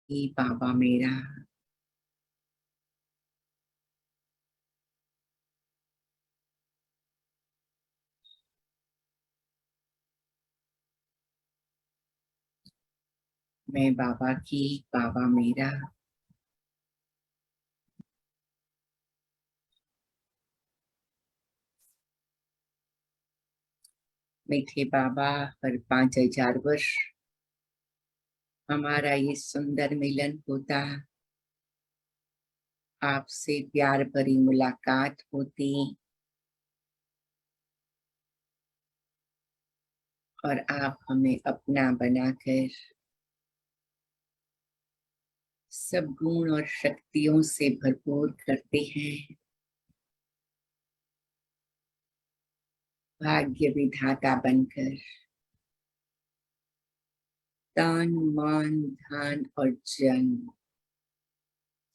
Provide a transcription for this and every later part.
कि बाबा मेरा मैं बाबा की, बाबा मेरा। मीठे बाबा, हर 5,000 वर्ष हमारा ये सुंदर मिलन होता, आपसे प्यार भरी मुलाकात होती और आप हमें अपना बनाकर सब गुण और शक्तियों से भरपूर करते हैं। भाग्य विधाता बनकर तन मन धन और जन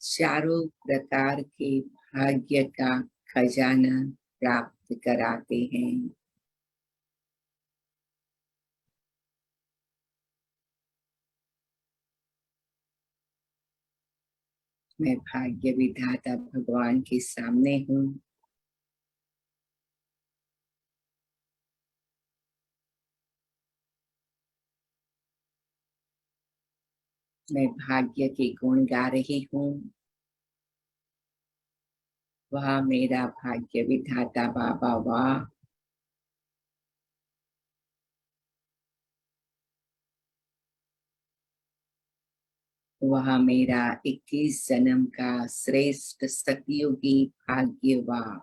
चारों प्रकार के भाग्य का खजाना प्राप्त कराते हैं। मैं भाग्य विधाता भगवान के सामने हूँ। मैं भाग्य के गुण गा रही हूँ। वाह मेरा भाग्य विधाता बाबा, वाह। वह मेरा 21 जन्म का श्रेष्ठ सतयुगी भाग्य, वाह।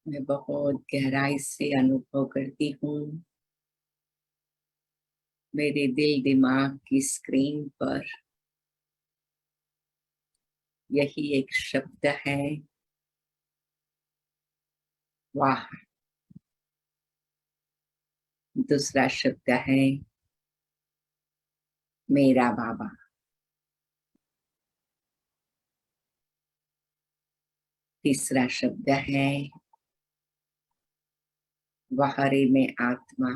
मैं बहुत गहराई से अनुभव करती हूँ। मेरे दिल दिमाग की स्क्रीन पर यही एक शब्द है, वाह। दूसरा शब्द है मेरा बाबा। तीसरा शब्द है वहरे में आत्मा।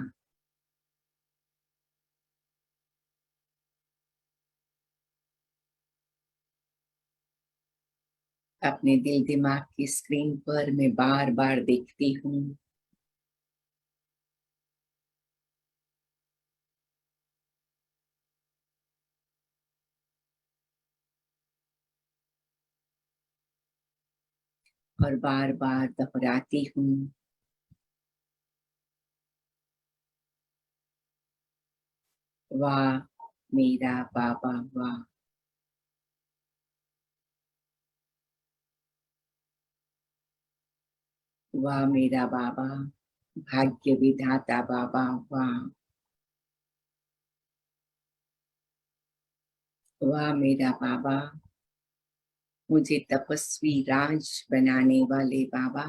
अपने दिल दिमाग की स्क्रीन पर मैं बार बार देखती हूँ, और बार बार दोहराती हूँ, वाह मेरा बाबा, वाह। वाह मेरा बाबा, भाग्य विधाता बाबा, वाह। वाह मेरा बाबा, मुझे तपस्वी राज बनाने वाले बाबा।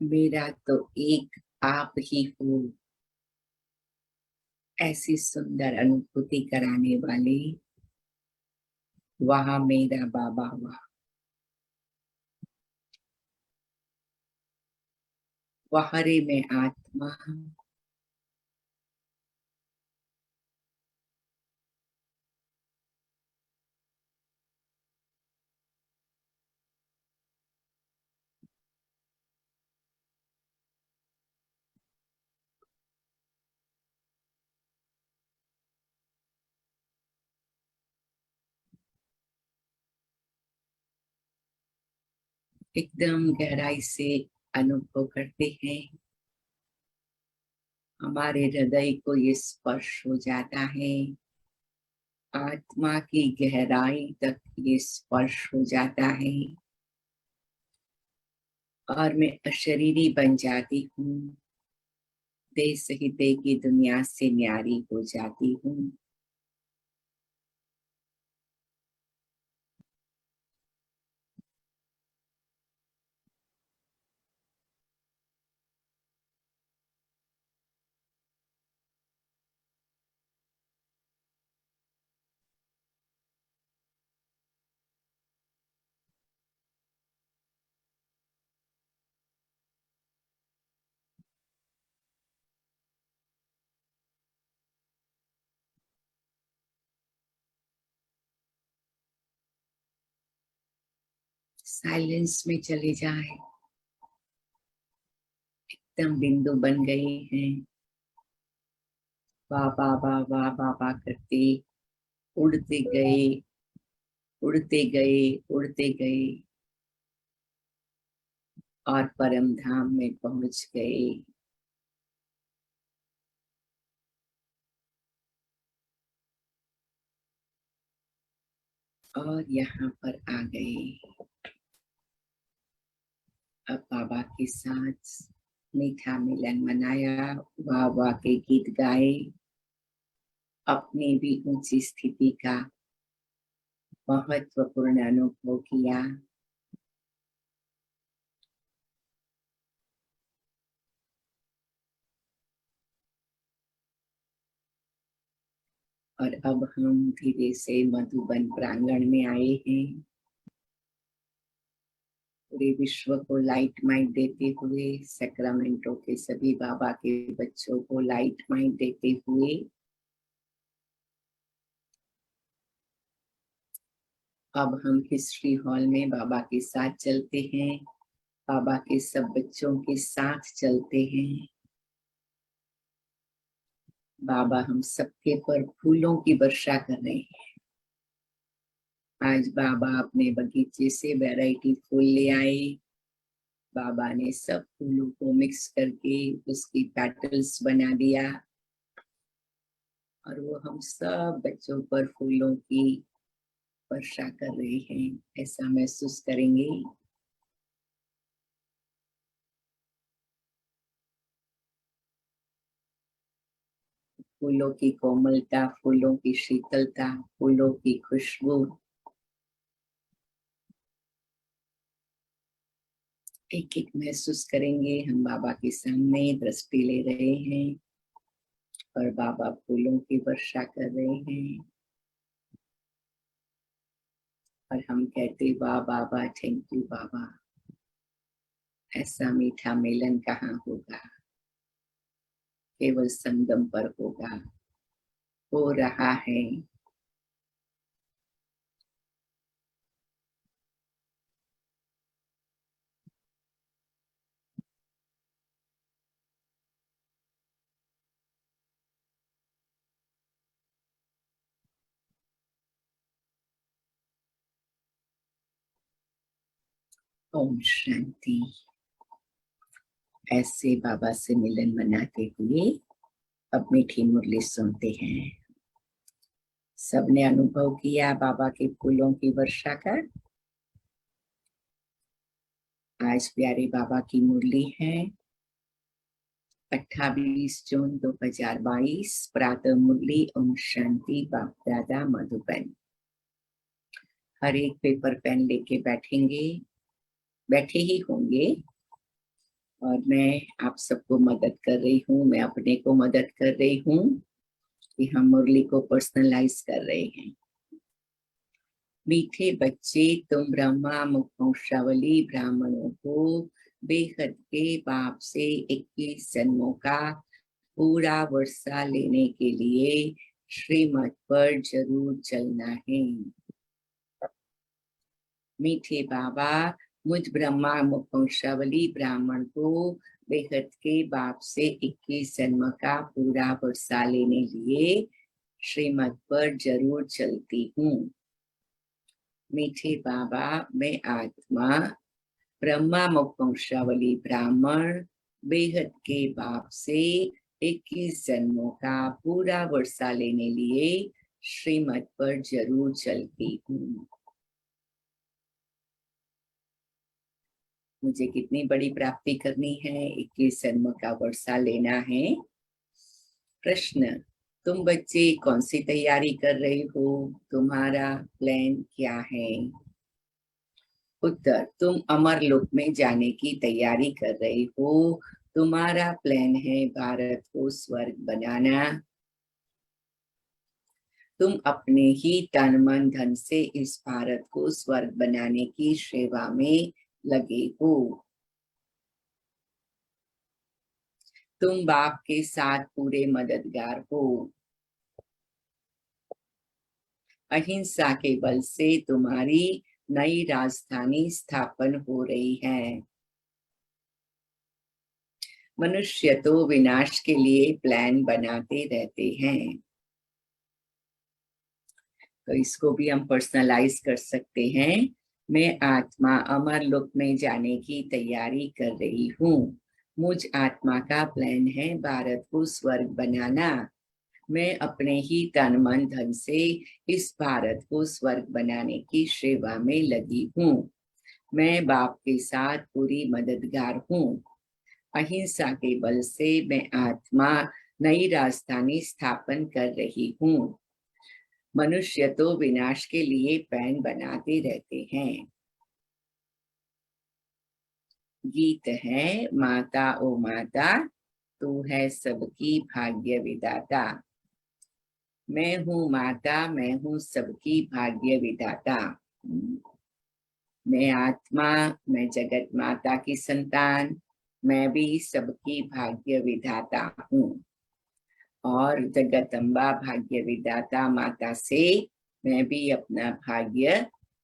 मेरा तो एक आप ही हो, ऐसी सुंदर अनुभूति कराने वाले। वाह मेरा बाबा, वाह। वहरे में आत्मा। एकदम गहराई से अनुभव करते हैं, हमारे हृदय को ये स्पर्श हो जाता है, आत्मा की गहराई तक ये स्पर्श हो जाता है और मैं अशरीरी बन जाती हूँ, देह सहित की दुनिया से न्यारी हो जाती हूँ। साइलेंस में चले जाए, एकदम बिंदु बन गए हैं। वाह वाह वाह वाह वाह वाह करते उड़ते गए, उड़ते गए, उड़ते गए और परम धाम में पहुंच गए। और यहाँ पर आ गए। अब बाबा के साथ मीठा मिलन मनाया, वाह वाह के गीत गाए, अपनी भी ऊंची स्थिति का महत्वपूर्ण अनुभव किया। और अब हम धीरे से मधुबन प्रांगण में आए हैं। पूरे विश्व को लाइट माइट देते हुए, सैक्रामेंटो के सभी बाबा के बच्चों को लाइट माइट देते हुए अब हम हिस्ट्री हॉल में बाबा के साथ चलते हैं। बाबा के सब बच्चों के साथ चलते हैं। बाबा हम सबके पर फूलों की वर्षा कर रहे हैं। आज बाबा अपने बगीचे से वैरायटी फूल ले आए। बाबा ने सब फूलों को मिक्स करके उसकी पेटल्स बना दिया और वो हम सब बच्चों पर फूलों की वर्षा कर रहे हैं, ऐसा महसूस करेंगे। फूलों की कोमलता, फूलों की शीतलता, फूलों की खुशबू एक एक महसूस करेंगे। हम बाबा के सामने दृष्टि ले रहे हैं और बाबा फूलों की वर्षा कर रहे हैं और हम कहते वाह बाबा, थैंक यू बाबा। ऐसा मीठा मिलन कहाँ होगा, केवल संगम पर होगा, हो रहा है। ओम शांति। ऐसे बाबा से मिलन मनाते हुए अब मीठी मुरली सुनते हैं। सबने अनुभव किया बाबा के फूलों की वर्षा का। आज प्यारे बाबा की मुरली है 28 जून 2022, प्रातः मुरली। ओम शांति। बाप दादा मधुबन। हर एक पेपर पेन लेके बैठेंगे, बैठे ही होंगे और मैं आप सबको मदद कर रही हूँ, मैं अपने को मदद कर रही हूँ कि हम मुरली को पर्सनलाइज कर रहे हैं। मीठे बच्चे, तुम ब्रह्मा मुखवंशावली ब्राह्मणों को बेहद के बाप से 21 जन्मों का पूरा वर्षा लेने के लिए श्रीमत पर जरूर चलना है। मीठे बाबा, मुझ ब्रह्मा मुखवंशावली ब्राह्मण को बेहद के बाप से 21 जन्म का पूरा वर्षा लेने लिए श्रीमत पर जरूर चलती हूँ। मीठे बाबा, मैं आत्मा ब्रह्मा मुखवंशावली ब्राह्मण बेहद के बाप से 21 जन्मों का पूरा वर्षा लेने लिए श्रीमत पर जरूर चलती हूँ। मुझे कितनी बड़ी प्राप्ति करनी है, 21 जन्म का वर्षा लेना है। प्रश्न, तुम बच्चे कौन सी तैयारी कर रहे हो, तुम्हारा प्लान क्या है? उत्तर, तुम अमर लोक में जाने की तैयारी कर रहे हो, तुम्हारा प्लान है भारत को स्वर्ग बनाना। तुम अपने ही तन मन धन से इस भारत को स्वर्ग बनाने की सेवा में लगे हो। तुम बाप के साथ पूरे मददगार हो। अहिंसा के बल से तुम्हारी नई राजधानी स्थापन हो रही है। मनुष्य तो विनाश के लिए प्लान बनाते रहते हैं। तो इसको भी हम पर्सनलाइज कर सकते हैं। मैं आत्मा अमर लोक में जाने की तैयारी कर रही हूँ। मुझ आत्मा का प्लान है भारत को स्वर्ग बनाना। मैं अपने ही तन मन धन से इस भारत को स्वर्ग बनाने की सेवा में लगी हूँ। मैं बाप के साथ पूरी मददगार हूँ। अहिंसा के बल से मैं आत्मा नई राजधानी स्थापन कर रही हूँ। मनुष्य तो विनाश के लिए प्लान बनाते रहते हैं। गीत है, माता ओ माता तू है सबकी भाग्य विधाता। मैं हूँ माता, मैं हूँ सबकी भाग्य विधाता। मैं आत्मा, मैं जगत माता की संतान, मैं भी सबकी भाग्य विधाता हूँ। और जगदम्बा भाग्य विधाता माता से मैं भी अपना भाग्य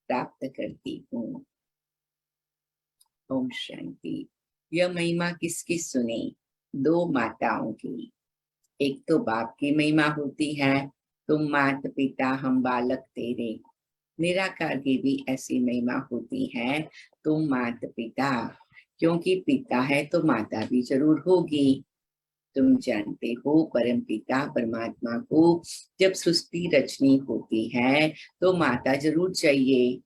प्राप्त करती हूँ। ओम शांति। यह महिमा किसकी सुनी? दो माताओं की। एक तो बाप की महिमा होती है, तुम मात पिता हम बालक तेरे। निराकार की भी ऐसी महिमा होती है, तुम मात पिता। क्योंकि पिता है तो माता भी जरूर होगी। तुम जानते हो परम पिता परमात्मा को जब सृष्टि रचनी होती है तो माता जरूर चाहिए।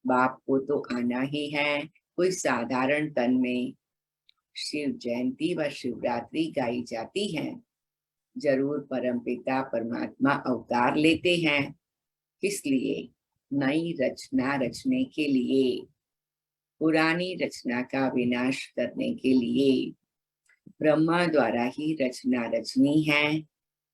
बाप को तो आना ही है। कोई साधारण तन में शिव जयंती व शिवरात्रि गाई जाती है, जरूर परम पिता परमात्मा अवतार लेते हैं। किस लिए? नई रचना रचने के लिए, पुरानी रचना का विनाश करने के लिए। ब्रह्मा द्वारा ही रचना रचनी है।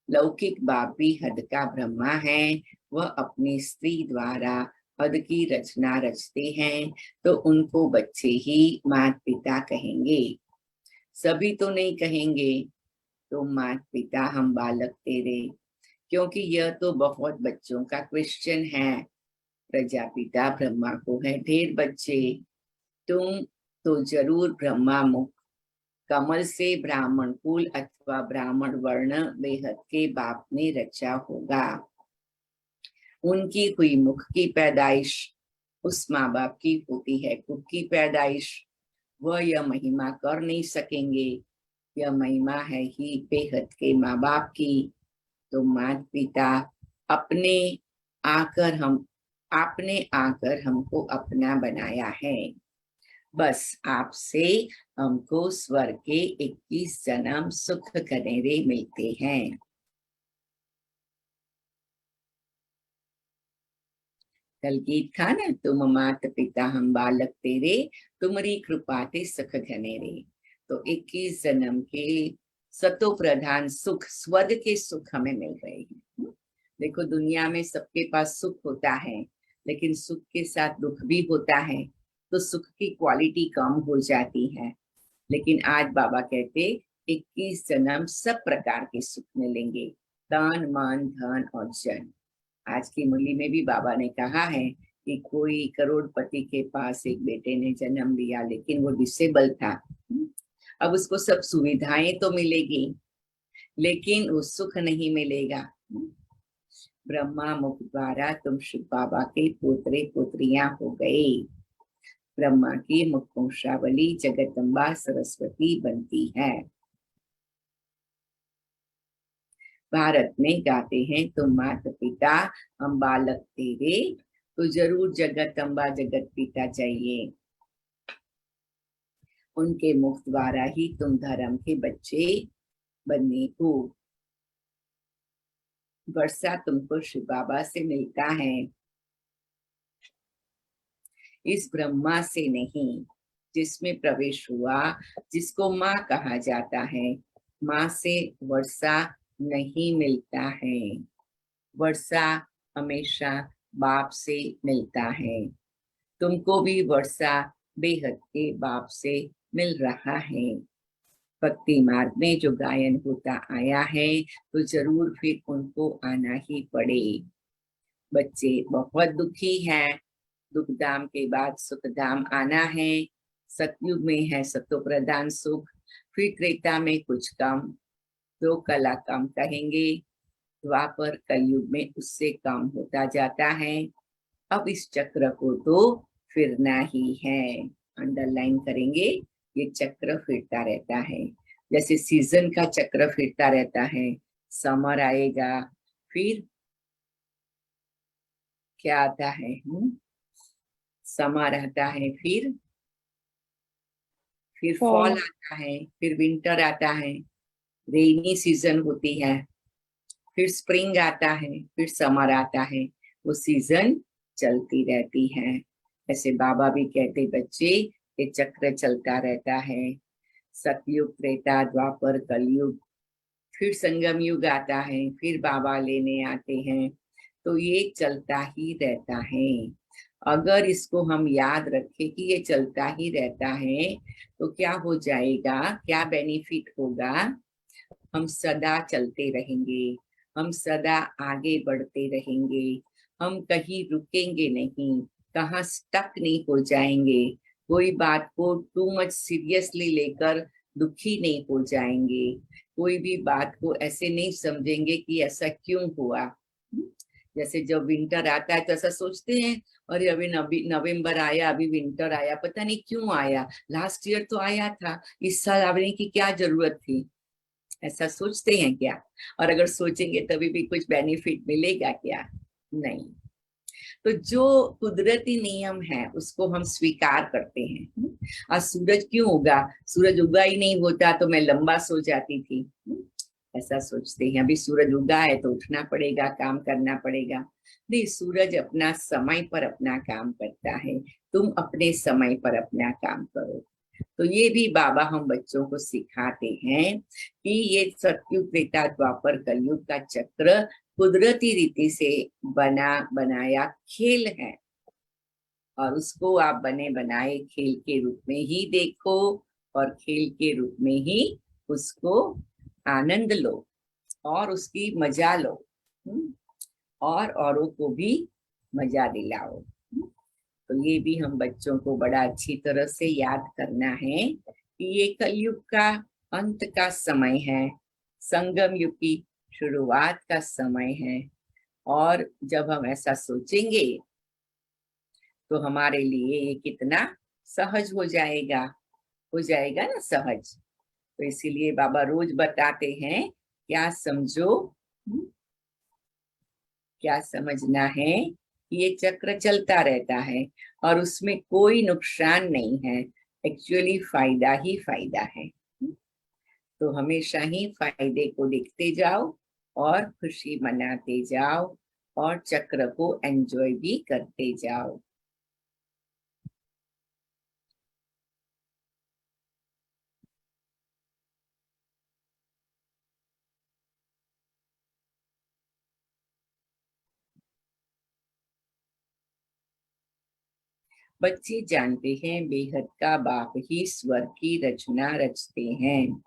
लौकिक बाप भी हद का ब्रह्मा है, वह अपनी स्त्री द्वारा हद की रचना रचते हैं, तो उनको बच्चे ही माता पिता कहेंगे। सभी तो नहीं कहेंगे तो माता पिता हम बालक तेरे, क्योंकि यह तो बहुत बच्चों का क्वेश्चन है। प्रजापिता ब्रह्मा को है ढेर बच्चे, तुम तो जरूर ब्रह्मा मुख कमल से ब्राह्मण कुल अथवा ब्राह्मण वर्ण बेहद के बाप ने रचा होगा। उनकी हुई मुख की पैदाइश उस माँ बाप की होती है कुल की पैदाइश। वह यह महिमा कर नहीं सकेंगे। यह महिमा है ही बेहद के माँ बाप की। तो माता पिता अपने आपने आकर हमको अपना बनाया है। बस आपसे हमको स्वर्ग के 21 जन्म सुख कनेरे मिलते हैं। कल गीत था ना, तुम मात पिता हम बालक तेरे, तुम्हारी कृपा ते सुख घनेरे। तो 21 जन्म के सतो प्रधान सुख, स्वर्ग के सुख हमें मिल रहे हैं। देखो दुनिया में सबके पास सुख होता है, लेकिन सुख के साथ दुख भी होता है, तो सुख की क्वालिटी कम हो जाती है। लेकिन आज बाबा कहते 21 जन्म सब प्रकार के सुख मिलेंगे, तन मन धन और जन। आज की मुरली में भी बाबा ने कहा है कि कोई करोड़पति के पास एक बेटे ने जन्म लिया, लेकिन वो डिसेबल था। अब उसको सब सुविधाएं तो मिलेगी, लेकिन वो सुख नहीं मिलेगा। ब्रह्मा मुख द्वारा तुम शिव बाबा के पोतरे पोत्रियां हो गए। ब्रह्मा की मुख वंशावली जगदम्बा सरस्वती बनती है। भारत में गाते हैं तुम माता पिता हम बालक तेरे, तो जरूर जगदम्बा जगत पिता चाहिए। उनके मुख द्वारा ही तुम धर्म के बच्चे बनने को। वर्षा तुमको शिव बाबा से मिलता है, इस ब्रह्मा से नहीं। जिसमें प्रवेश हुआ, जिसको माँ कहा जाता है, माँ से वर्षा नहीं मिलता है। वर्षा हमेशा बाप से मिलता है। तुमको भी वर्षा बेहद के बाप से मिल रहा है। भक्ति मार्ग में जो गायन होता आया है, तो जरूर फिर उनको आना ही पड़े। बच्चे बहुत दुखी हैं, दुखधाम के बाद सुखधाम आना है। सतयुग में है सतो प्रधान सुख, फिर त्रेता में कुछ कम, 2 कला कम कहेंगे, द्वापर कलयुग में उससे कम होता जाता है। अब इस चक्र को तो फिरना ही है, अंडरलाइन करेंगे, ये चक्र फिरता रहता है। जैसे सीजन का चक्र फिरता रहता है, समर आएगा, फिर क्या आता है, समर आता है, फिर फॉल फॉल। आता है, फिर विंटर आता है, रेनी सीजन होती है, फिर स्प्रिंग आता है, फिर समर आता है। वो सीजन चलती रहती है। ऐसे बाबा भी कहते बच्चे, ये चक्र चलता रहता है। सतयुग, त्रेता, द्वापर, कलयुग, फिर संगम युग आता है, फिर बाबा लेने आते हैं। तो ये चलता ही रहता है। अगर इसको हम याद रखें कि ये चलता ही रहता है, तो क्या हो जाएगा, क्या बेनिफिट होगा, हम सदा चलते रहेंगे, हम सदा आगे बढ़ते रहेंगे, हम कहीं रुकेंगे नहीं, कहाँ स्टक नहीं हो जाएंगे, कोई बात को टू मच सीरियसली लेकर दुखी नहीं हो जाएंगे, कोई भी बात को ऐसे नहीं समझेंगे कि ऐसा क्यों हुआ। जैसे जब विंटर आता है तो ऐसा सोचते हैं, अरे अभी नवंबर आया, अभी विंटर आया, पता नहीं क्यों आया, लास्ट ईयर तो आया था, इस साल आने की क्या जरूरत थी, ऐसा सोचते हैं क्या? और अगर सोचेंगे तभी भी कुछ बेनिफिट मिलेगा क्या? नहीं। तो जो कुदरती नियम है उसको हम स्वीकार करते हैं। आज सूरज क्यों उगा, सूरज उगा ही नहीं होता तो मैं लंबा सो जाती थी, ऐसा सोचते हैं। अभी सूरज उगा है तो उठना पड़ेगा, काम करना पड़ेगा। नहीं, सूरज अपना समय पर अपना काम करता है, तुम अपने समय पर अपना काम करो। तो ये भी बाबा हम बच्चों को सिखाते हैं कि ये सतयुग, त्रेता, द्वापर, कलयुग का चक्र कुदरती रीति से बनाया खेल है, और उसको आप बने बनाए खेल के रूप में ही देखो, और खेल के रूप में ही उसको आनंद लो और उसकी मजा लो, और औरों को भी मजा दिलाओ। तो ये भी हम बच्चों को बड़ा अच्छी तरह से याद करना है कि ये कलयुग का अंत का समय है, संगम युग की शुरुआत का समय है। और जब हम ऐसा सोचेंगे तो हमारे लिए ये कितना सहज हो जाएगा ना सहज। तो इसीलिए बाबा रोज बताते हैं, क्या समझो, क्या समझना है कि ये चक्र चलता रहता है और उसमें कोई नुकसान नहीं है, एक्चुअली फायदा ही फायदा है। तो हमेशा ही फायदे को देखते जाओ और खुशी मनाते जाओ और चक्र को एंजॉय भी करते जाओ। बच्चे जानते हैं बेहद का बाप ही स्वर की रचना रचते हैं,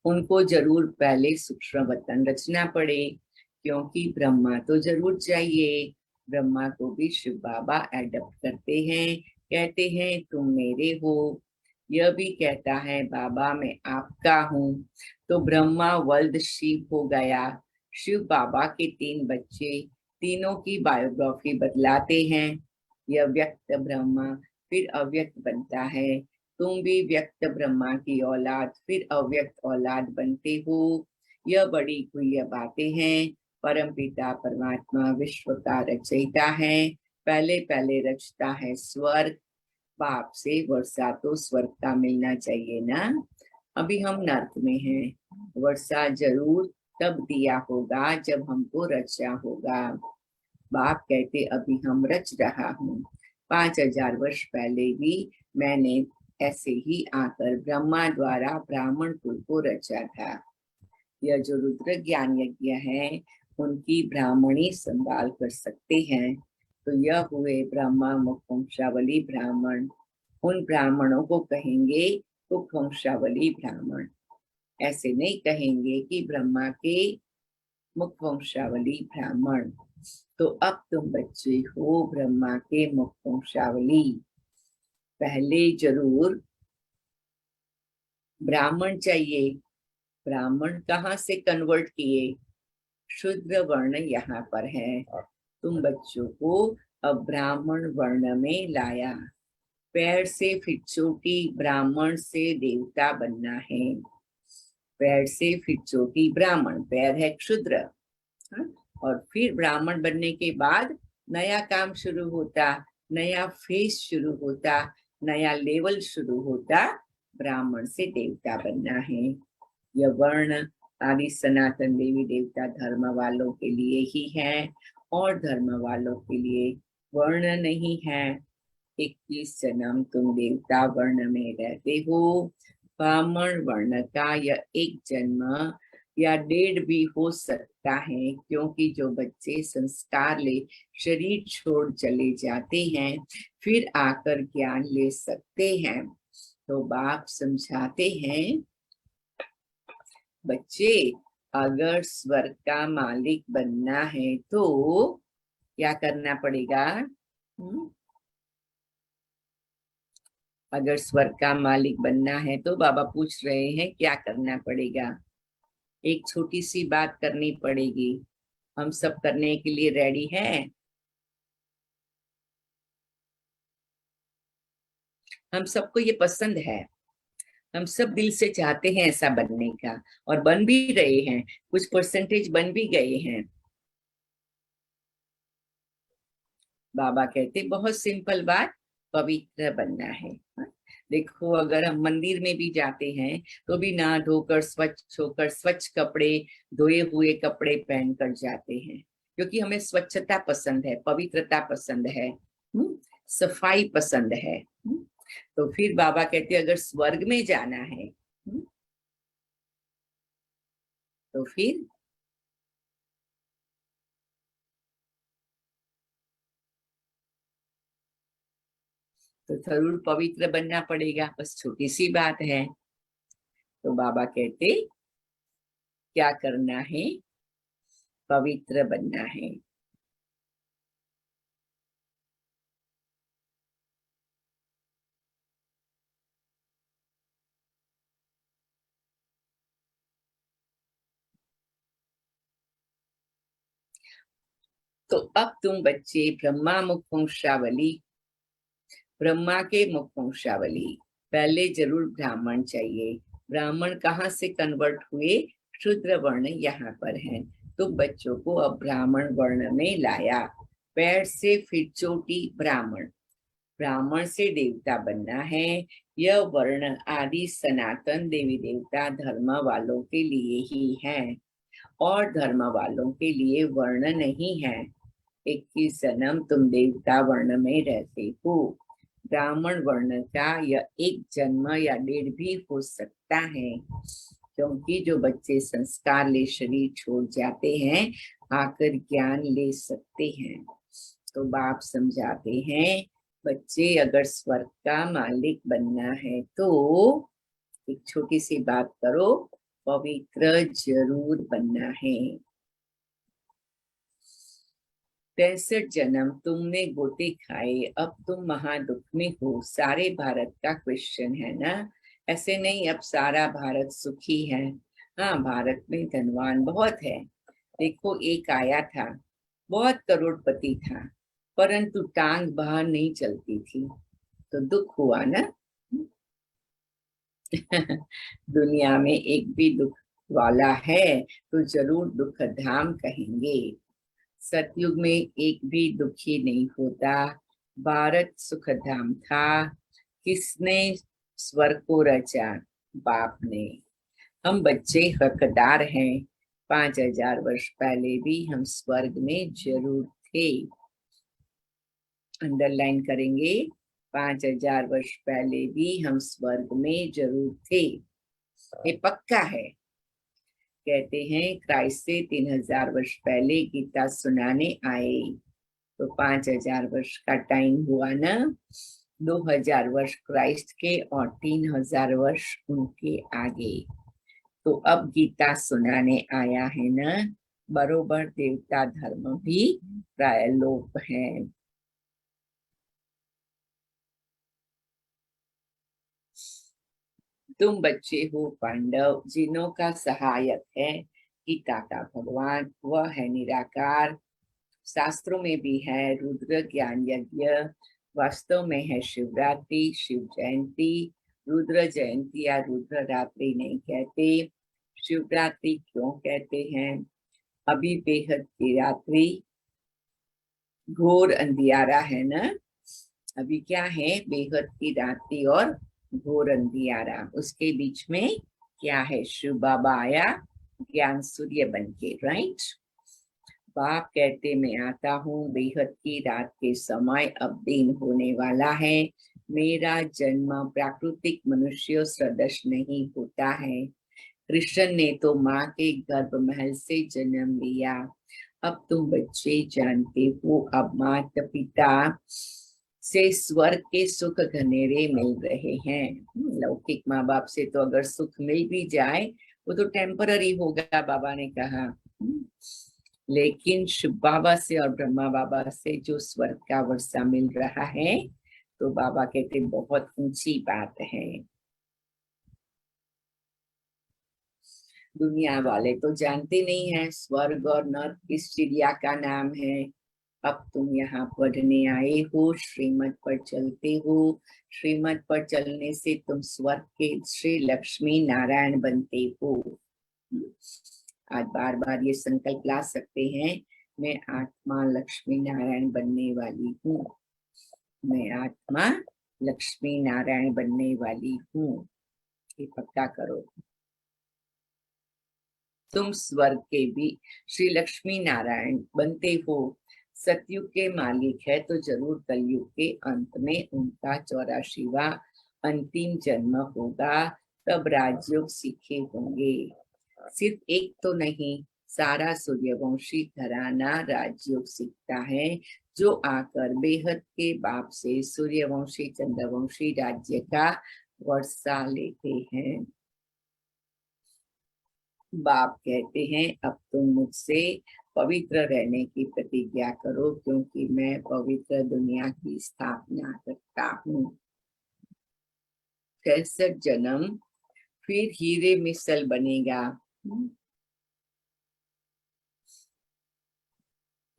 उनको जरूर पहले सूक्ष्म वतन रचना पड़े, क्योंकि ब्रह्मा तो जरूर चाहिए। ब्रह्मा को भी शिव बाबा एडप्ट करते हैं, कहते हैं तुम मेरे हो। यह भी कहता है बाबा मैं आपका हूँ। तो ब्रह्मा वल्द शिव हो गया। शिव बाबा के 3 बच्चे, तीनों की बायोग्राफी बदलाते हैं। यह व्यक्त ब्रह्मा फिर अव्यक्त बनता है। तुम भी व्यक्त ब्रह्मा की औलाद फिर अव्यक्त औलाद बनते हो। यह बड़ी गुह्य बातें हैं। परम पिता परमात्मा विश्व का रचयिता है, पहले पहले रचता है स्वर्ग। बाप से वर्षा तो स्वर्ग का मिलना चाहिए ना। अभी हम नर्क में हैं, वर्षा जरूर तब दिया होगा जब हमको रचा होगा। बाप कहते अभी हम रच रहा हूँ। 5000 वर्ष पहले भी मैंने ऐसे ही आकर ब्रह्मा द्वारा ब्राह्मण कुल को रचा था। यह जो रुद्र ज्ञान यज्ञ है उनकी ब्राह्मणी संभाल कर सकते हैं। तो यह हुए ब्रह्मा मुखवंशावली ब्राह्मण। उन ब्राह्मणों को कहेंगे मुखवंशावली ब्राह्मण, ऐसे नहीं कहेंगे कि ब्रह्मा के मुखवंशावली ब्राह्मण। तो अब तुम बच्चे हो ब्रह्मा के मुख वंशावली। पहले जरूर ब्राह्मण चाहिए। ब्राह्मण कहाँ से कन्वर्ट किए? शूद्र वर्ण यहाँ पर है। तुम बच्चों को अब ब्राह्मण वर्ण में लाया। पैर से फिर चोटी, ब्राह्मण से देवता बनना है। पैर से फिर चोटी ब्राह्मण, पैर है क्षुद्र। हाँ? और फिर ब्राह्मण बनने के बाद नया काम शुरू होता, नया फेस शुरू होता, नया लेवल शुरू होता। ब्राह्मण से देवता बनना है। यह वर्ण आदि सनातन देवी देवता धर्म वालों के लिए ही है, और धर्म वालों के लिए वर्ण नहीं है। 21 जन्म तुम देवता वर्ण में रहते हो। ब्राह्मण वर्ण का यह एक जन्म या 1.5 भी हो सकता है, क्योंकि जो बच्चे संस्कार ले शरीर छोड़ चले जाते हैं, फिर आकर ज्ञान ले सकते हैं। तो बाप समझाते हैं, बच्चे अगर स्वर्ग का मालिक बनना है तो क्या करना पड़ेगा? अगर स्वर्ग का मालिक बनना है तो बाबा पूछ रहे हैं क्या करना पड़ेगा। एक छोटी सी बात करनी पड़ेगी। हम सब करने के लिए रेडी हैं? हम सबको ये पसंद है। हम सब दिल से चाहते हैं ऐसा बनने का, और बन भी रहे हैं। कुछ परसेंटेज बन भी गए हैं। बाबा कहते बहुत सिंपल बात, पवित्र बनना है। देखो, अगर हम मंदिर में भी जाते हैं तो भी नहा धोकर स्वच्छ होकर, स्वच्छ कपड़े, धोए हुए कपड़े पहनकर जाते हैं, क्योंकि हमें स्वच्छता पसंद है, पवित्रता पसंद है, सफाई पसंद है। तो फिर बाबा कहते अगर स्वर्ग में जाना है तो फिर तो जरूर पवित्र बनना पड़ेगा। बस छोटी सी बात है। तो बाबा कहते क्या करना है? पवित्र बनना है। तो अब तुम बच्चे ब्रह्मा मुख वंशावली, ब्रह्मा के मुख वंशावली। पहले जरूर ब्राह्मण चाहिए। ब्राह्मण कहाँ से कन्वर्ट हुए? शूद्र वर्ण यहाँ पर है। तो बच्चों को अब ब्राह्मण वर्ण में लाया। पैर से फिर चोटी ब्राह्मण, ब्राह्मण से देवता बनना है। यह वर्ण आदि सनातन देवी देवता धर्म वालों के लिए ही है, और धर्म वालों के लिए वर्ण नहीं है। 21 जन्म तुम देवता वर्ण में रहते हो। ब्राह्मण वर्ण का यह एक जन्म या 1.5 भी हो सकता है, क्योंकि जो बच्चे संस्कार ले शरीर छोड़ जाते हैं, आकर ज्ञान ले सकते हैं। तो बाप समझाते हैं, बच्चे अगर स्वर्ग का मालिक बनना है तो एक छोटी सी बात करो, पवित्र जरूर बनना है। 63 जन्म तुमने गोते खाए, अब तुम महादुख में हो। सारे भारत का क्वेश्चन है ना। ऐसे नहीं अब सारा भारत सुखी है। हाँ, भारत में धनवान बहुत है। देखो, एक आया था, बहुत करोड़पति था, परंतु टांग बाहर नहीं चलती थी, तो दुख हुआ ना। दुनिया में एक भी दुख वाला है तो जरूर दुख धाम कहेंगे। सतयुग में एक भी दुखी नहीं होता। भारत सुख धाम था। किसने स्वर्ग को रचा? बाप ने। हम बच्चे हकदार हैं। 5000 वर्ष पहले भी हम स्वर्ग में जरूर थे। अंडरलाइन करेंगे, 5000 वर्ष पहले भी हम स्वर्ग में जरूर थे। ये पक्का है। कहते हैं क्राइस्ट से 3000 वर्ष पहले गीता सुनाने आए, तो 5000 वर्ष का टाइम हुआ ना। 2000 वर्ष क्राइस्ट के और 3000 वर्ष उनके आगे। तो अब गीता सुनाने आया है ना, बरोबर देवता धर्म भी प्राय लोप है। तुम बच्चे हो पांडव, जिनों का सहायक है गीता का भगवान, वह है निराकार। शास्त्रों में भी है रुद्र ज्ञान यज्ञ। वास्तव में है शिवरात्रि, शिव जयंती। रुद्र जयंती या रुद्र रात्रि नहीं कहते। शिवरात्रि क्यों कहते हैं? अभी बेहद की रात्रि, घोर अंधियारा है ना। अभी क्या है? बेहद की रात्रि और घोर अंधियारा, उसके बीच में क्या है? शिव बाबा आया ज्ञान सूर्य बन के, राइट। बाप कहते मैं आता हूँ बेहद की रात के समय, अब दिन होने वाला है। मेरा जन्म प्राकृतिक मनुष्य सदृश नहीं होता है। कृष्ण ने तो माँ के गर्भ महल से जन्म लिया। अब तुम बच्चे जानते हो, अब माता पिता से स्वर्ग के सुख घनेरे मिल रहे हैं। लौकिक माँ बाप से तो अगर सुख मिल भी जाए वो तो टेम्पररी होगा, बाबा ने कहा। लेकिन शिव बाबा से और ब्रह्मा बाबा से जो स्वर्ग का वर्षा मिल रहा है, तो बाबा कहते बहुत ऊंची बात है। दुनिया वाले तो जानते नहीं है स्वर्ग और नर्क किस चिड़िया का नाम है। अब तुम यहाँ पढ़ने आए हो, श्रीमत पर चलते हो। श्रीमत पर चलने से तुम स्वर्ग के श्री लक्ष्मी नारायण बनते हो। आज बार बार ये संकल्प ला सकते हैं, मैं आत्मा लक्ष्मी नारायण बनने वाली हूँ। मैं आत्मा लक्ष्मी नारायण बनने वाली हूँ, ये पक्का करो। तुम स्वर्ग के भी श्री लक्ष्मी नारायण बनते हो। सतयुग के मालिक है तो जरूर कलयुग के अंत में उनका 84वां अंतिम जन्म होगा, तब राजयोग सीखे होंगे। सिर्फ एक तो नहीं, सारा सूर्यवंशी घराना राजयोग सीखता है, जो आकर बेहद के बाप से सूर्यवंशी चंद्रवंशी राज्य का वर्षा लेते हैं। बाप कहते हैं अब तुम मुझसे पवित्र रहने की प्रतिज्ञा करो, क्योंकि मैं पवित्र दुनिया की स्थापना करता हूँ। 63 जन्म फिर हीरे मिसल बनेगा।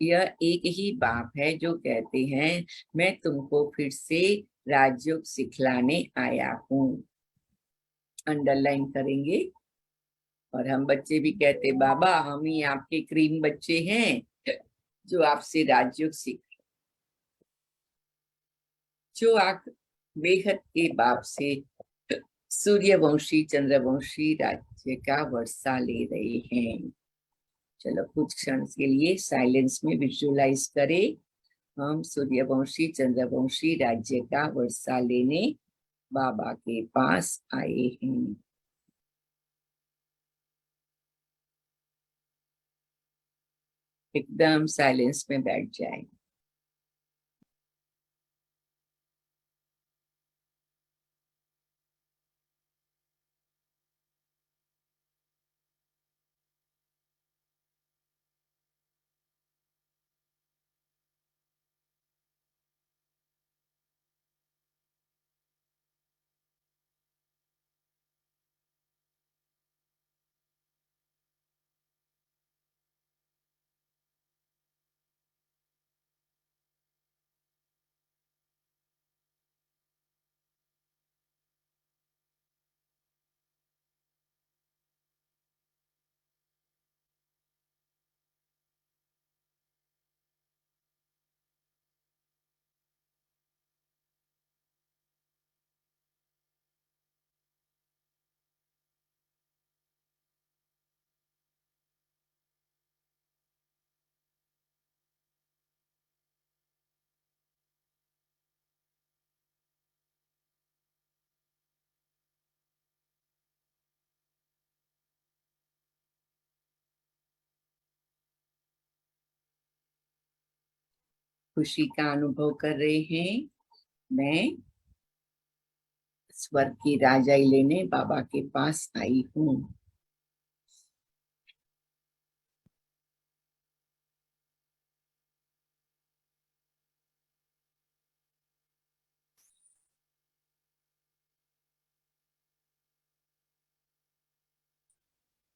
यह एक ही बाप है जो कहते हैं मैं तुमको फिर से राजयोग सिखलाने आया हूँ। अंडरलाइन करेंगे। और हम बच्चे भी कहते बाबा हम ही आपके क्रीम बच्चे हैं जो आपसे राजयोग सीख, जो आप बेहद के बाप से सूर्यवंशी चंद्रवंशी राज्य का वर्षा ले रहे हैं। चलो कुछ क्षण के लिए साइलेंस में विजुअलाइज करें, हम सूर्यवंशी चंद्रवंशी राज्य का वर्षा लेने बाबा के पास आए हैं। एकदम साइलेंस में बैठ जाए। खुशी का अनुभव कर रहे हैं। मैं स्वर्ग की राजाई लेने बाबा के पास आई हूँ।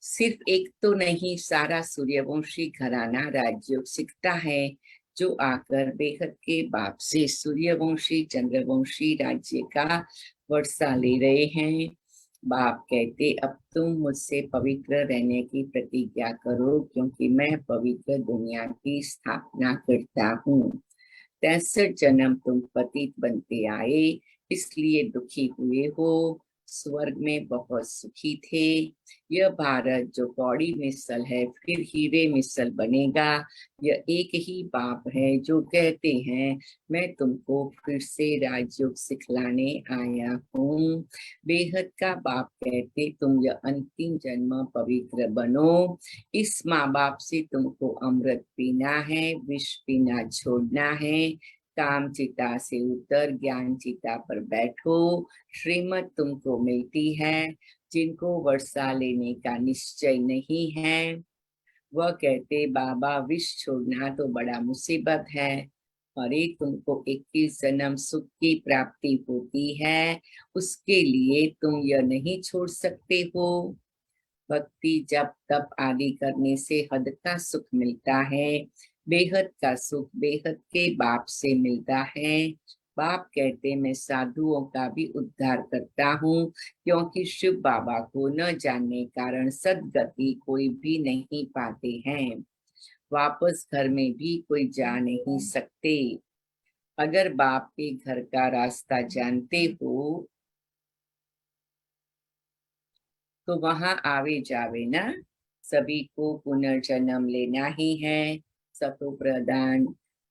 सिर्फ एक तो नहीं, सारा सूर्यवंशी घराना राजयोग सीखता है, जो आकर बेहद के बाप से सूर्यवंशी चंद्रवंशी राज्य का वर्षा ले रहे हैं। बाप कहते, अब तुम मुझसे पवित्र रहने की प्रतिज्ञा करो, क्योंकि मैं पवित्र दुनिया की स्थापना करता हूँ। 63 जन्म तुम पतित बनते आए, इसलिए दुखी हुए हो। स्वर्ग में बहुत सुखी थे। यह भारत जो कौड़ी मिसल है, फिर हीरे मिसल बनेगा। यह एक ही बाप है जो कहते हैं, मैं तुमको फिर से राजयोग सिखलाने आया हूँ। बेहद का बाप कहते, तुम यह अंतिम जन्म पवित्र बनो। इस माँ बाप से तुमको अमृत पीना है, विष पीना छोड़ना है। काम चिता से उतर ज्ञान चिता पर बैठो। श्रीमत तुमको मिलती है। जिनको वर्षा लेने का निश्चय नहीं है, वह कहते, बाबा विष छोड़ना तो बड़ा मुसीबत है। अरे तुमको 21 जन्म सुख की प्राप्ति होती है, उसके लिए तुम यह नहीं छोड़ सकते हो। भक्ति जप तप आदि करने से हद का सुख मिलता है। बेहद का सुख बेहद के बाप से मिलता है। बाप कहते, मैं साधुओं का भी उद्धार करता हूँ, क्योंकि शिव बाबा को न जानने कारण सदगति कोई भी नहीं पाते हैं। वापस घर में भी कोई जा नहीं सकते। अगर बाप के घर का रास्ता जानते हो तो वहां आवे जावे ना। सभी को पुनर्जन्म लेना ही है। सतो प्रधान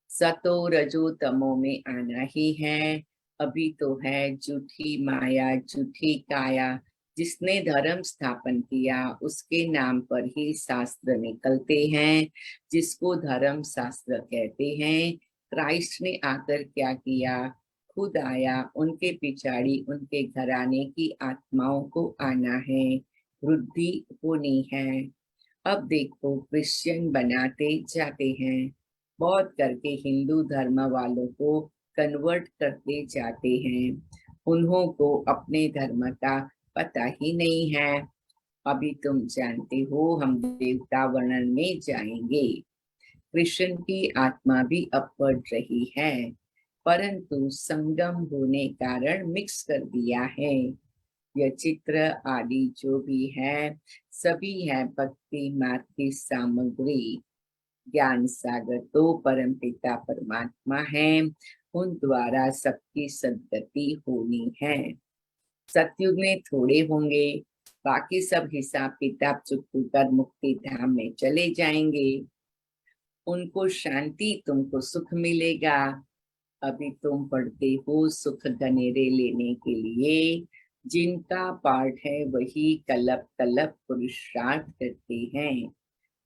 सतो रजो तमो में आना ही है। अभी तो है झूठी माया झूठी काया। जिसने धर्म स्थापन किया उसके नाम पर ही शास्त्र निकलते हैं, जिसको धर्म शास्त्र कहते हैं। क्राइस्ट ने आकर क्या किया? खुद आया, उनके पिछाड़ी उनके घराने की आत्माओं को आना है, वृद्धि होनी है। अब देखो क्रिश्चियन बनाते जाते हैं, बहुत करके हिंदू धर्म वालों को कन्वर्ट करते जाते हैं। उन्हों को अपने धर्म का पता ही नहीं है। अभी तुम जानते हो हम देवता वर्णन में जाएंगे। कृष्ण की आत्मा भी अब बढ़ रही है, परंतु संगम होने कारण मिक्स कर दिया है। यह चित्र आदि जो भी है, सभी है भक्ति मार्ग की सामग्री। ज्ञान सागर तो परम पिता परमात्मा है, उन द्वारा सबकी सद्गति होनी है। सतयुग में थोड़े होंगे, बाकी सब हिसाब किताब चुकू कर मुक्ति धाम में चले जाएंगे। उनको शांति, तुमको सुख मिलेगा। अभी तुम पढ़ते हो सुख गनेरे लेने के लिए। जिनका पाठ है वही कलप कलप पुरुषार्थ करते हैं।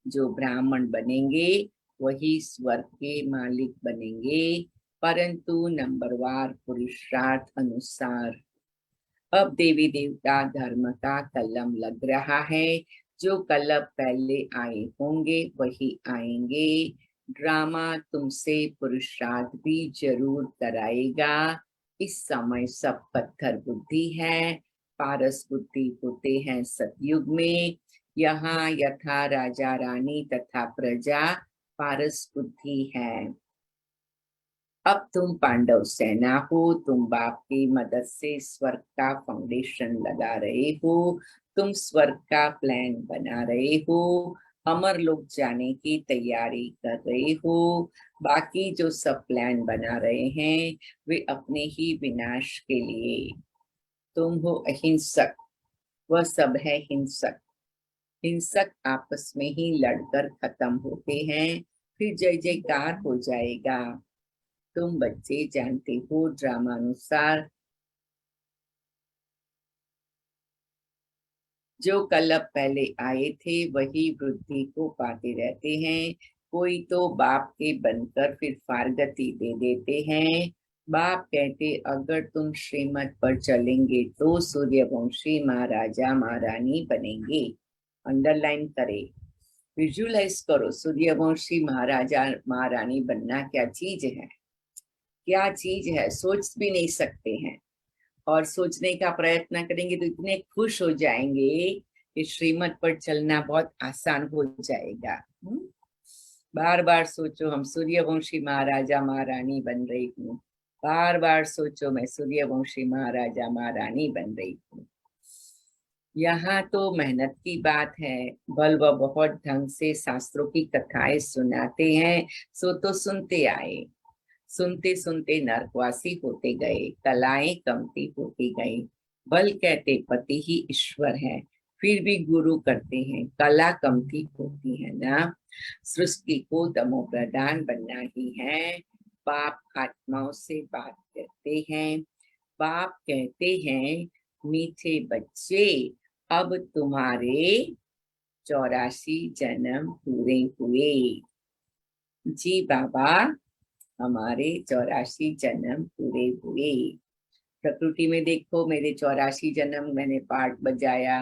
जो ब्राह्मण बनेंगे वही स्वर्ग के मालिक बनेंगे, परंतु नंबरवार पुरुषार्थ अनुसार। अब देवी देवता धर्म का कलम लग रहा है। जो कलम पहले आए होंगे वही आएंगे। ड्रामा तुमसे पुरुषार्थ भी जरूर कराएगा। इस समय सब पत्थर बुद्धि है, पारस बुद्धि होते हैं सतयुग में। यहाँ यथा राजा रानी तथा प्रजा पारस बुद्धि है। अब तुम पांडव सेना हो, तुम बाप की मदद से स्वर्ग का फाउंडेशन लगा रहे हो। तुम स्वर्ग का प्लान बना रहे हो। अमर लोग जाने की तैयारी कर रहे हो। बाकी जो सब प्लान बना रहे हैं वे अपने ही विनाश के लिए। तुम हो अहिंसक, वह सब है हिंसक। हिंसक आपस में ही लड़कर खत्म होते हैं, फिर जय जयकार हो जाएगा। तुम बच्चे जानते हो ड्रामानुसार जो कलप पहले आए थे वही वृद्धि को पाते रहते हैं। कोई तो बाप के बनकर फिर फारगति दे देते हैं। बाप कहते, अगर तुम श्रीमत पर चलेंगे तो सूर्यवंशी महाराजा महारानी बनेंगे। अंडरलाइन करे, विजुअलाइज करो, सूर्यवंशी महाराजा महारानी बनना क्या चीज है, क्या चीज है, सोच भी नहीं सकते हैं। और सोचने का प्रयत्न करेंगे तो इतने खुश हो जाएंगे कि श्रीमत पर चलना बहुत आसान हो जाएगा। बार बार सोचो हम सूर्यवंशी महाराजा महारानी बन रही हूँ, बार बार सोचो मैं सूर्यवंशी महाराजा महारानी बन रही हूँ। यहाँ तो मेहनत की बात है। बल व बहुत ढंग से शास्त्रों की कथाएं सुनाते हैं, सो तो सुनते आए, सुनते सुनते नरकवासी होते गए, कलाएं कमती होती गई। बल कहते पति ही ईश्वर है, फिर भी गुरु करते हैं, कला कमती होती है ना। सृष्टि को तमो प्रधान बनना ही है। बाप आत्माओं से बात करते हैं, बाप कहते हैं मीठे बच्चे अब तुम्हारे 84 जन्म पूरे हुए। जी बाबा, हमारे 84 जन्म पूरे हुए। प्रकृति में देखो मेरे 84 जन्म मैंने पार्ट बजाया।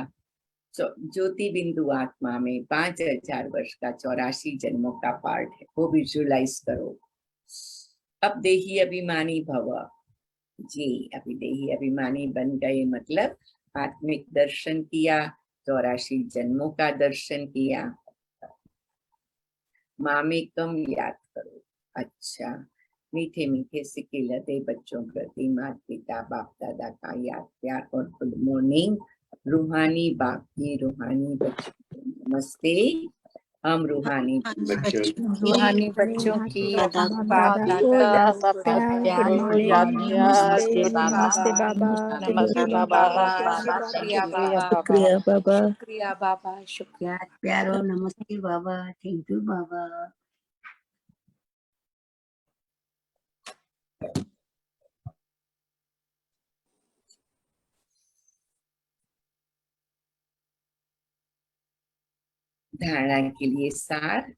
ज्योति बिंदु आत्मा में 5000 वर्ष का 84 जन्मों का पार्ट है, वो विजुअलाइज करो। अब देही अभिमानी भव। जी, अभी देही अभिमानी बन गए मतलब आत्मिक दर्शन किया, 84 जन्मों का दर्शन किया। मामेकम याद करो। अच्छा, मीठे मीठे से खिलते बच्चों प्रति माता पिता बाप दादा का याद प्यार और गुड मॉर्निंग। रूहानी बाप की रूहानी बच्चों नमस्ते। हम रूहानी रूहानी बच्चों की बाप दादा सबका प्यारो याद नमस्ते बाबा, नमस्ते बाबा। शुक्रिया बाबा। शुक्रिया बाबा, शुक्रिया प्यारो, नमस्ते बाबा, थैंक यू बाबा। धारणा के लिए सार।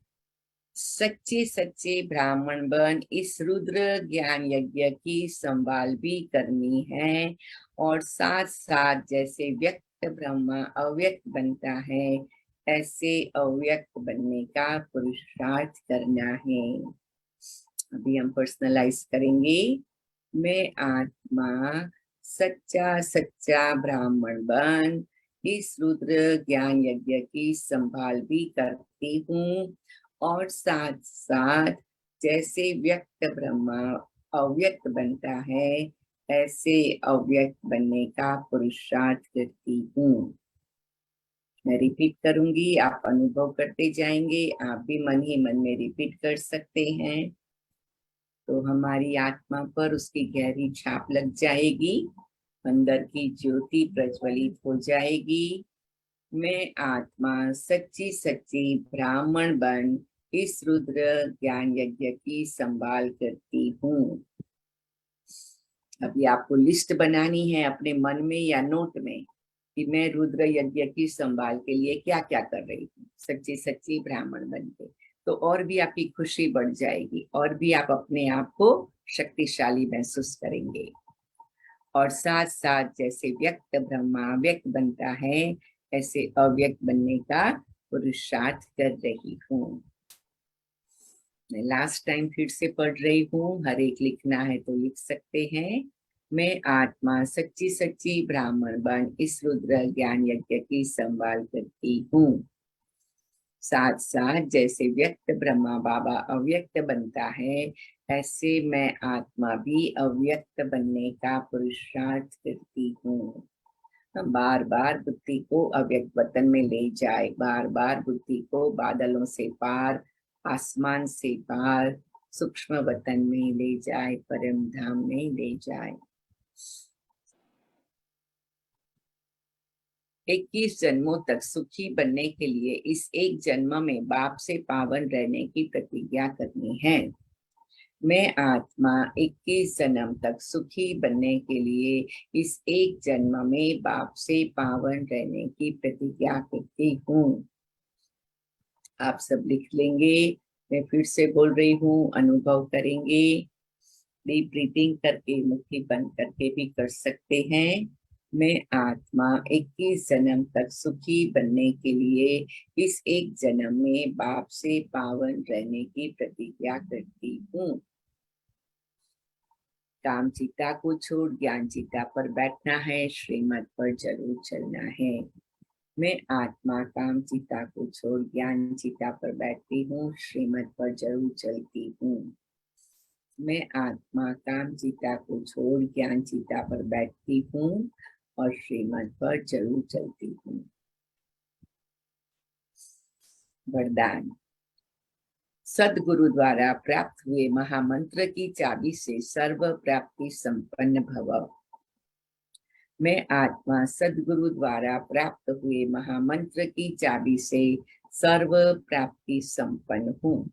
सच्चे सच्चे ब्राह्मण बन इस रुद्र ज्ञान यज्ञ की संभाल भी करनी है, और साथ साथ जैसे व्यक्त ब्रह्मा अव्यक्त बनता है, ऐसे अव्यक्त बनने का पुरुषार्थ करना है। अभी हम पर्सनलाइज करेंगे। मैं आत्मा सच्चा सच्चा ब्राह्मण बन इस रुद्र ज्ञान यज्ञ की संभाल भी करती हूँ, और साथ साथ जैसे व्यक्त ब्रह्मा अव्यक्त बनता है, ऐसे अव्यक्त बनने का पुरुषार्थ करती हूँ। मैं रिपीट करूंगी, आप अनुभव करते जाएंगे, आप भी मन ही मन में रिपीट कर सकते हैं, तो हमारी आत्मा पर उसकी गहरी छाप लग जाएगी, अंदर की ज्योति प्रज्वलित हो जाएगी। मैं आत्मा सच्ची सच्ची ब्राह्मण बन इस रुद्र ज्ञान यज्ञ की संभाल करती हूँ। अभी आपको लिस्ट बनानी है अपने मन में या नोट में कि मैं रुद्र यज्ञ की संभाल के लिए क्या क्या कर रही हूँ, सच्ची सच्ची ब्राह्मण बन के। तो और भी आपकी खुशी बढ़ जाएगी, और भी आप अपने आप को शक्तिशाली महसूस करेंगे। और साथ साथ जैसे व्यक्त ब्रह्मा व्यक्त बनता है, ऐसे अव्यक्त बनने का पुरुषार्थ कर रही हूँ। मैं लास्ट टाइम फिर से पढ़ रही हूँ, हर एक लिखना है तो लिख सकते हैं। मैं आत्मा सच्ची सच्ची ब्राह्मण बन इस रुद्र ज्ञान यज्ञ की संभाल करती हूँ। साथ साथ जैसे व्यक्त ब्रह्मा बाबा अव्यक्त बनता है, ऐसे मैं आत्मा भी अव्यक्त बनने का पुरुषार्थ करती हूँ। बार बार बुद्धि को अव्यक्त वतन में ले जाए, बार बार बुद्धि को बादलों से पार, आसमान से पार, सूक्ष्म वतन में ले जाए, परम धाम में ले जाए। 21 जन्मों तक सुखी बनने के लिए इस एक जन्म में बाप से पावन रहने की प्रतिज्ञा करनी है। मैं आत्मा 21 जन्म तक सुखी बनने के लिए इस एक जन्म में बाप से पावन रहने की प्रतिज्ञा करती हूँ। आप सब लिख लेंगे, मैं फिर से बोल रही हूँ, अनुभव करेंगे। डीप ब्रीथिंग करके मुट्ठी बंद करके भी कर सकते हैं। मैं आत्मा 21 जन्म तक सुखी बनने के लिए इस एक जन्म में बाप से पावन रहने की प्रतिज्ञा करती हूँ। काम चिता को छोड़ ज्ञान चिता पर बैठना है, श्रीमत पर जरूर चलना है। मैं आत्मा काम चिता को छोड़ ज्ञान चिता पर बैठती हूँ, श्रीमत पर जरूर चलती हूँ। मैं आत्मा काम चिता को छोड़ ज्ञान चिता पर बैठती हूँ और श्रीमत पर जरूर चलती हूँ। वरदान। सदगुरु द्वारा प्राप्त हुए महामंत्र की चाबी से सर्व प्राप्ति संपन्न भव। मैं आत्मा सदगुरु द्वारा प्राप्त हुए महामंत्र की चाबी से सर्व प्राप्ति संपन्न हूँ।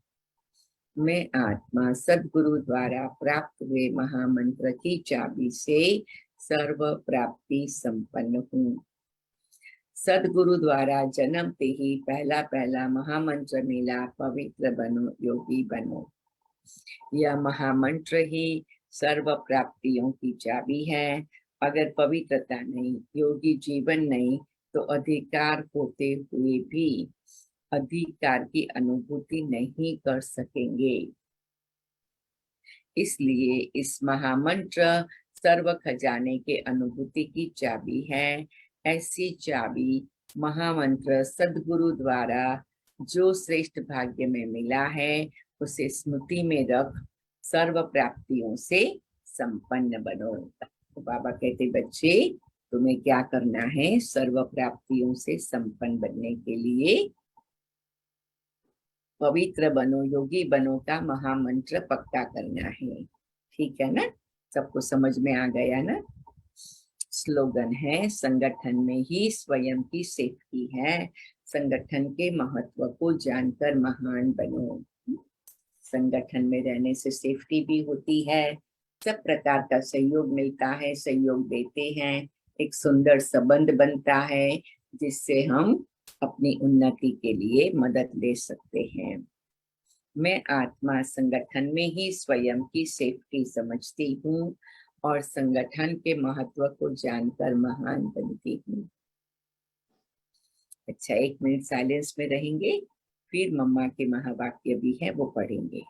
मैं आत्मा सदगुरु द्वारा प्राप्त हुए महामंत्र की चाबी से सर्व प्राप्ति संपन्न हूँ। सदगुरु द्वारा जन्मते ही पहला पहला महामंत्र मिला, पवित्र बनो योगी बनो। यह महामंत्र ही सर्व प्राप्तियों की चाबी है। अगर पवित्रता नहीं, योगी जीवन नहीं, तो अधिकार होते हुए भी अधिकार की अनुभूति नहीं कर सकेंगे। इसलिए इस महामंत्र सर्व खजाने के अनुभूति की चाबी है। ऐसी चाबी महामंत्र सदगुरु द्वारा जो श्रेष्ठ भाग्य में मिला है, उसे स्मृति में रख सर्व प्राप्तियों से संपन्न बनो। तो बाबा कहते, बच्चे तुम्हें क्या करना है? सर्व प्राप्तियों से संपन्न बनने के लिए पवित्र बनो योगी बनो का महामंत्र पक्का करना है। ठीक है ना? सबको समझ में आ गया ना? स्लोगन है, संगठन में ही स्वयं की सेफ्टी है, संगठन के महत्व को जानकर महान बनो। संगठन में रहने से सेफ्टी भी होती है, सब प्रकार का सहयोग मिलता है, सहयोग देते हैं, एक सुंदर संबंध बनता है जिससे हम अपनी उन्नति के लिए मदद ले सकते हैं। मैं आत्मा संगठन में ही स्वयं की सेफ्टी समझती हूँ और संगठन के महत्व को जानकर महान बनती हूँ। अच्छा, 1 मिनट साइलेंस में रहेंगे, फिर मम्मा के महावाक्य भी है वो पढ़ेंगे।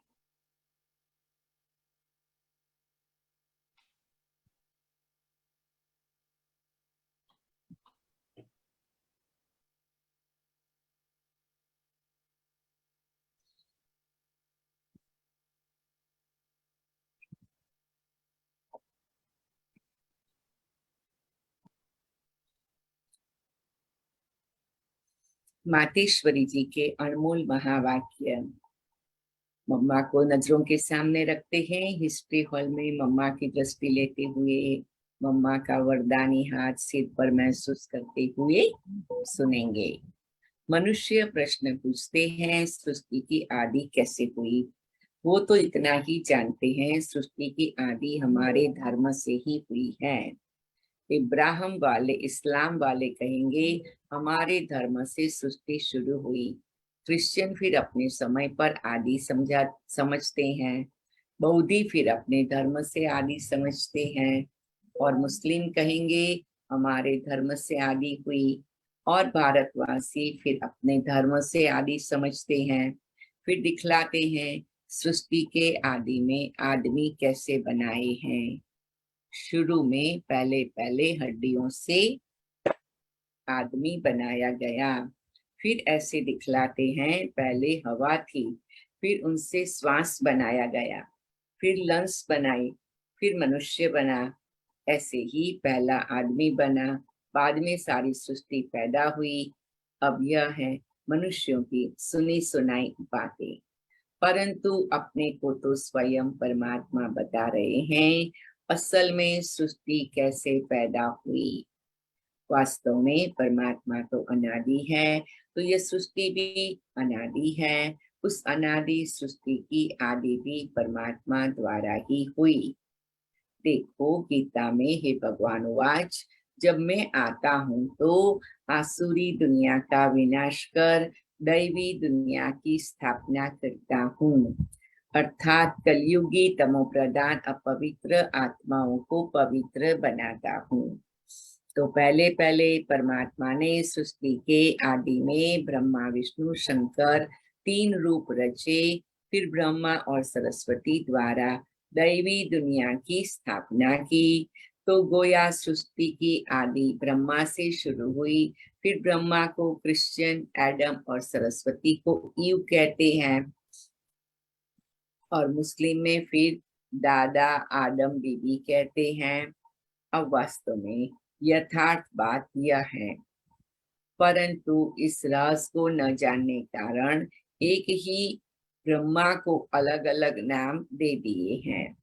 मातेश्वरी जी के अनमोल महावाक्य मम्मा को नजरों के सामने रखते हैं। हिस्ट्री हॉल में मम्मा की दृष्टि लेते हुए मम्मा का वरदानी हाथ सिर पर महसूस करते हुए सुनेंगे। मनुष्य प्रश्न पूछते हैं, सृष्टि की आदि कैसे हुई? वो तो इतना ही जानते हैं, सृष्टि की आदि हमारे धर्म से ही हुई है। इब्राहिम वाले, इस्लाम वाले कहेंगे हमारे धर्म से सृष्टि शुरू हुई। क्रिश्चियन फिर अपने समय पर आदि समझते हैं। बौद्धि फिर अपने धर्म से आदि समझते हैं और मुस्लिम कहेंगे हमारे धर्म से आदि हुई। और भारतवासी फिर अपने धर्म से आदि समझते हैं। फिर दिखलाते हैं सृष्टि के आदि में आदमी कैसे बनाए हैं। शुरू में पहले पहले हड्डियों से आदमी बनाया गया। फिर ऐसे दिखलाते हैं पहले हवा थी, फिर उनसे श्वास बनाया गया, फिर लंग्स बनाई, फिर मनुष्य बना। ऐसे ही पहला आदमी बना, बाद में सारी सृष्टि पैदा हुई। अब यह है मनुष्यों की सुनी सुनाई बातें, परंतु अपने को तो स्वयं परमात्मा बता रहे हैं असल में सृष्टि कैसे पैदा हुई। वास्तव में परमात्मा तो अनादि है, तो यह सृष्टि भी अनादि है। उस अनादि सृष्टि की आदि भी परमात्मा द्वारा ही हुई। देखो गीता में हे भगवान वाच, जब मैं आता हूँ तो आसुरी दुनिया का विनाश कर दैवी दुनिया की स्थापना करता हूँ, अर्थात कलयुगी तमोप्रधान अपवित्र आत्माओं को पवित्र बनाता हूँ। तो पहले पहले परमात्मा ने सृष्टि के आदि में ब्रह्मा विष्णु शंकर 3 रूप रचे। फिर ब्रह्मा और सरस्वती द्वारा दैवी दुनिया की स्थापना की। तो गोया सृष्टि की आदि ब्रह्मा से शुरू हुई, फिर ब्रह्मा को क्रिश्चियन एडम और सरस्वती को ईव कहते हैं, और मुस्लिम में फिर दादा आदम बीबी कहते हैं। अब वास्तव में यथार्थ बात यह है, परंतु इस राज को न जानने कारण एक ही ब्रह्मा को अलग अलग नाम दे दिए हैं।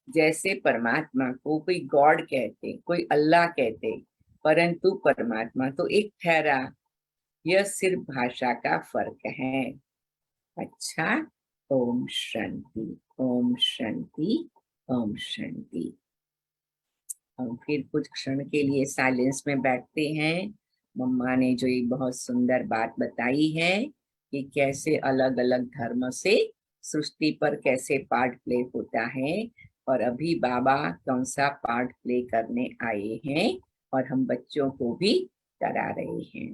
जैसे परमात्मा को कोई गॉड कहते, कोई अल्लाह कहते, परंतु परमात्मा तो एक ठहरा। यह सिर्फ भाषा का फर्क है। अच्छा, ओम शांति, ओम शांति, ओम शांति। हम फिर कुछ क्षण के लिए साइलेंस में बैठते हैं। मम्मा ने जो एक बहुत सुंदर बात बताई है कि कैसे अलग अलग धर्म से सृष्टि पर कैसे पार्ट प्ले होता है, और अभी बाबा कौन सा पार्ट प्ले करने आए हैं और हम बच्चों को भी करा रहे हैं।